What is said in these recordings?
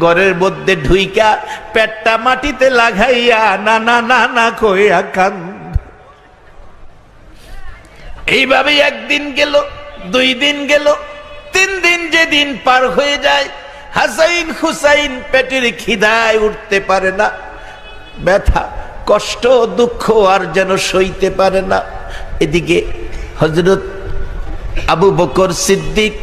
ঘরের মধ্যে ঢুইকা পেটটা মাটিতে লাগাইয়া না না না না কইয়া কান্দে। এইভাবে একদিন গেল, 2 দিন গেল, 3 দিন। যেদিন পার হয়ে যায়, হাসাইন হুসাইন পেটের খিদায় উঠতে পারে না, ব্যথা কষ্ট দুঃখ আর যেন সইতে পারে না। এদিকে হযরত আবু বকর সিদ্দিক,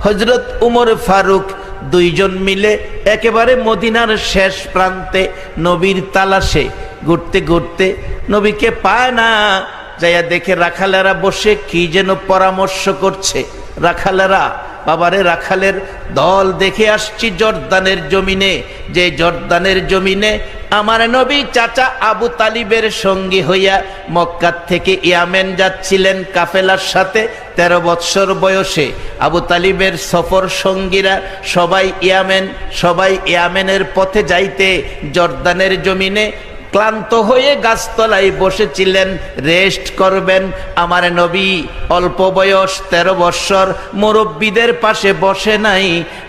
হযরত উমর ফারুক 2 জন মিলে একেবারে মদিনার শেষ প্রান্তে নবীর তালাশে ঘুরতে ঘুরতে নবীকে পায় না। যাইয়া দেখে রাখালেরা বসে কি যেন পরামর্শ করছে। রাখালেরা, বাবারে রাখালের দল দেখে আসছি জর্দানের জমিনে, যে জর্দানের জমিনে আমার নবী চাচা আবু তালিবের সঙ্গী হইয়া মক্কা থেকে ইয়ামেন যাচ্ছিলেন কাফেলার সাথে। 13 বৎসর বয়সে আবু তালিবের সফর সঙ্গীরা সবাই ইয়ামেনের পথে যাইতে জর্দানের জমিনে ক্লান্ত হয়ে গাছতলায় বসেছিলেন, রেস্ট করবেন। আমার নবী অল্প বয়স, 13 বৎসর, মুরব্বীদের পাশে বসে নাই।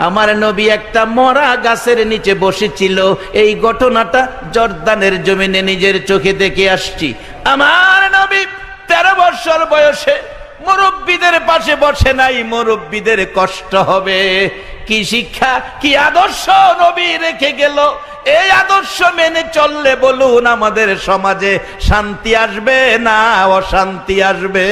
আমার নবী একটা মরা গাছের নিচে বসেছিল। এই ঘটনাটা জর্দানের জমিনে নিজের চোখে দেখে আসছি। আমার নবী 13 বৎসর বয়সে মুরব্বীদের পাশে বসে নাই, মুরব্বীদের কষ্ট হবে। কি শিক্ষা, কি আদর্শ নবী রেখে গেল। এই আদর্শ মেনে চললে বলুন আমাদের সমাজে শান্তি আসবে না অশান্তি আসবে?